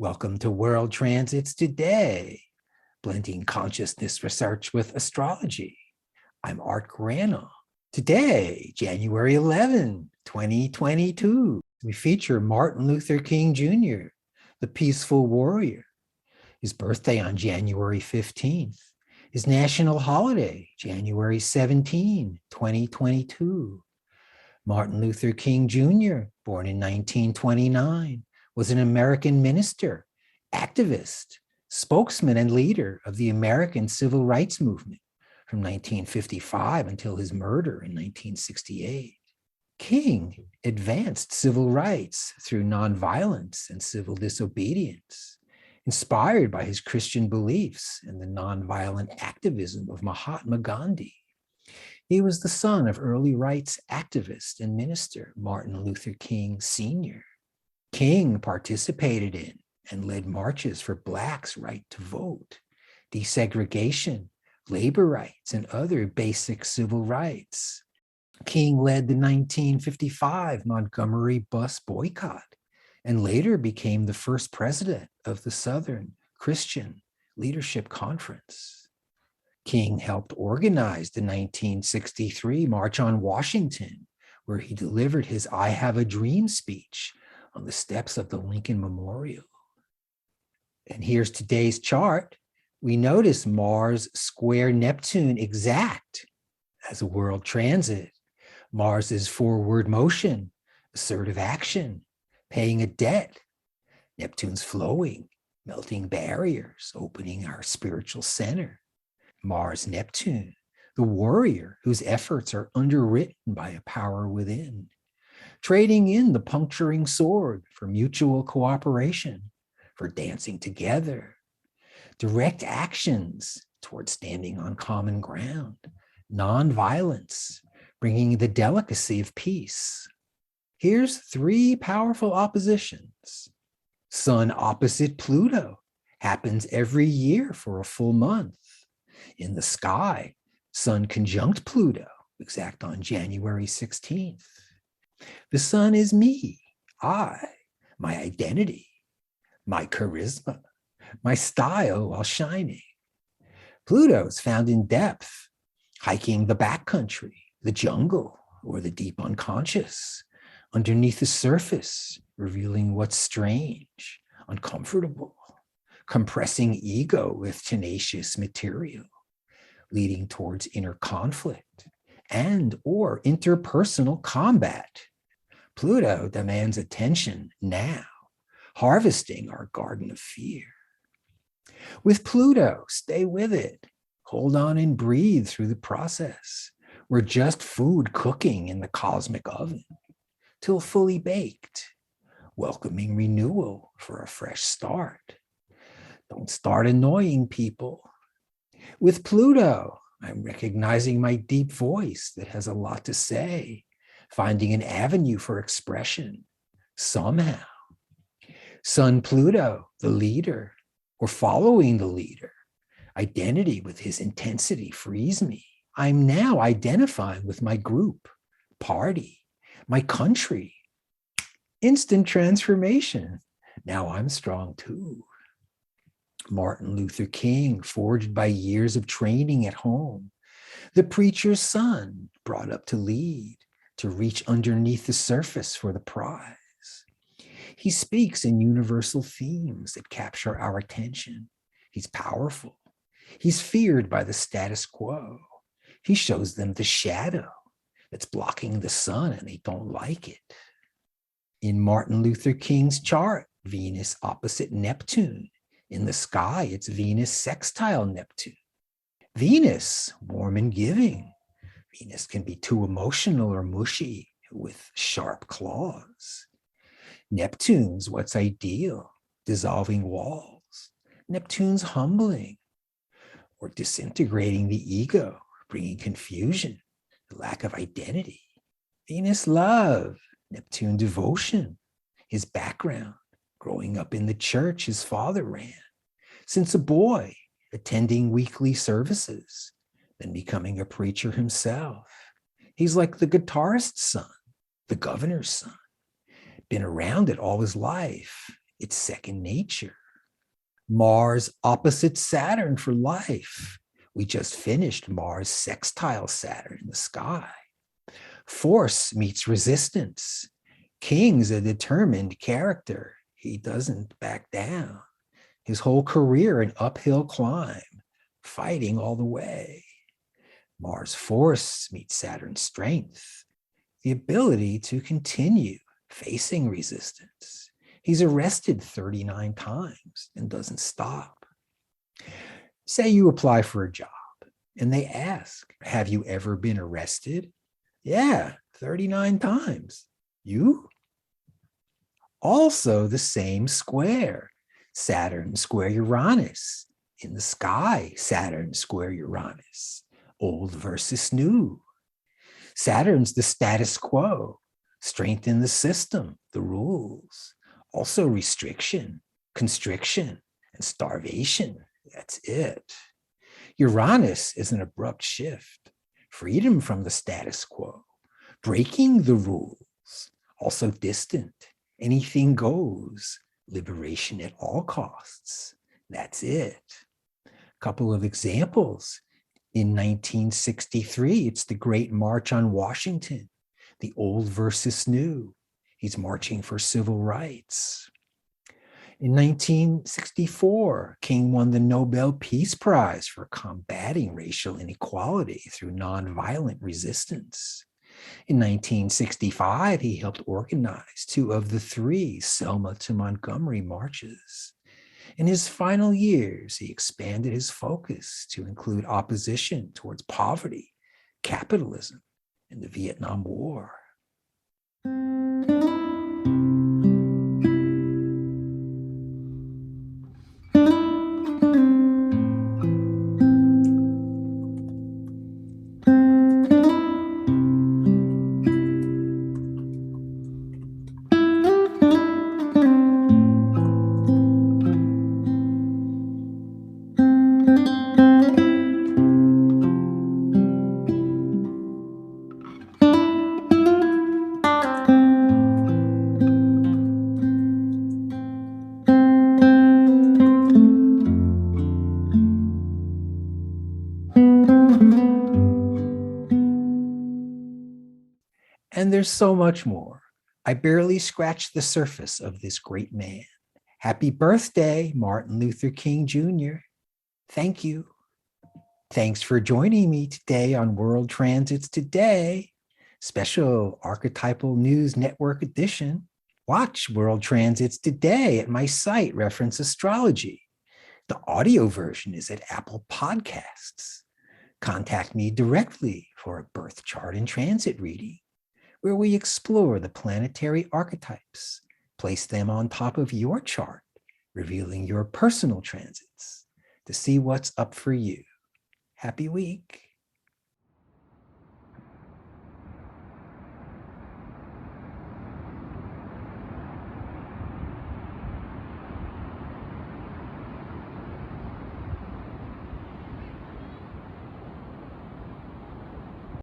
Welcome to World Transits Today, blending consciousness research with astrology. I'm Art Granoff. Today, January 11, 2022, we feature Martin Luther King Jr., the peaceful warrior. His birthday on January 15th. His national holiday, January 17, 2022. Martin Luther King Jr., born in 1929, was an American minister, activist, spokesman, and leader of the American Civil Rights Movement from 1955 until his murder in 1968. King advanced civil rights through nonviolence and civil disobedience, inspired by his Christian beliefs and the nonviolent activism of Mahatma Gandhi. He was the son of early rights activist and minister Martin Luther King Sr. King participated in and led marches for Blacks' right to vote, desegregation, labor rights, and other basic civil rights. King led the 1955 Montgomery bus boycott and later became the first president of the Southern Christian Leadership Conference. King helped organize the 1963 March on Washington, where he delivered his I Have a Dream speech on the steps of the Lincoln Memorial. And here's today's chart. We notice Mars square Neptune exact as a world transit. Mars is forward motion, assertive action, paying a debt. Neptune's flowing, melting barriers, opening our spiritual center. Mars Neptune, the warrior whose efforts are underwritten by a power within, trading in the puncturing sword for mutual cooperation, for dancing together, direct actions toward standing on common ground, nonviolence, bringing the delicacy of peace. Here's three powerful oppositions. Sun opposite Pluto happens every year for a full month. In the sky, Sun conjunct Pluto, exact on January 16th. The sun is me, my identity, my charisma, my style while shining. Pluto is found in depth, hiking the backcountry, the jungle, or the deep unconscious, underneath the surface, revealing what's strange, uncomfortable, compressing ego with tenacious material, leading towards inner conflict and or interpersonal combat. Pluto demands attention now, harvesting our garden of fear. With Pluto, stay with it. Hold on and breathe through the process. We're just food cooking in the cosmic oven till fully baked, welcoming renewal for a fresh start. Don't start annoying people. With Pluto, I'm recognizing my deep voice that has a lot to say, finding an avenue for expression somehow. Sun Pluto, the leader, or following the leader. Identity with his intensity frees me. I'm now identifying with my group, party, my country. Instant transformation. Now I'm strong too. Martin Luther King, forged by years of training at home. The preacher's son, brought up to lead, to reach underneath the surface for the prize. He speaks in universal themes that capture our attention. He's powerful. He's feared by the status quo. He shows them the shadow that's blocking the sun and they don't like it. In Martin Luther King's chart, Venus opposite Neptune. In the sky, it's Venus sextile Neptune. Venus, warm and giving. Venus can be too emotional or mushy with sharp claws. Neptune's what's ideal, dissolving walls. Neptune's humbling or disintegrating the ego, bringing confusion, the lack of identity. Venus love, Neptune devotion, his background, growing up in the church his father ran. Since a boy, attending weekly services, then becoming a preacher himself. He's like the guitarist's son, the governor's son. Been around it all his life, It's second nature. Mars opposite Saturn for life. We just finished Mars sextile Saturn in the sky. Force meets resistance. King's a determined character. He doesn't back down. His whole career an uphill climb, fighting all the way. Mars force meets Saturn's strength, the ability to continue facing resistance. He's arrested 39 times and doesn't stop. Say you apply for a job and they ask, have you ever been arrested? Yeah, 39 times. You? Also the same square, Saturn square Uranus. In the sky, Saturn square Uranus. Old versus new. Saturn's the status quo, strengthen the system, the rules. Also restriction, constriction, and starvation. That's it. Uranus is an abrupt shift, freedom from the status quo, breaking the rules, also distant, anything goes, liberation at all costs. That's it. A couple of examples. In 1963, it's the Great March on Washington, the old versus new. He's marching for civil rights. In 1964, King won the Nobel Peace Prize for combating racial inequality through nonviolent resistance. In 1965, he helped organize two of the three Selma to Montgomery marches. In his final years, he expanded his focus to include opposition towards poverty, capitalism, and the Vietnam War. And there's so much more. I barely scratched the surface of this great man. Happy birthday, Martin Luther King Jr. Thank you. Thanks for joining me today on World Transits Today, special Archetypal News Network edition. Watch World Transits Today at my site, Reference Astrology. The audio version is at Apple Podcasts. Contact me directly for a birth chart and transit reading, where we explore the planetary archetypes, place them on top of your chart, revealing your personal transits to see what's up for you. Happy week.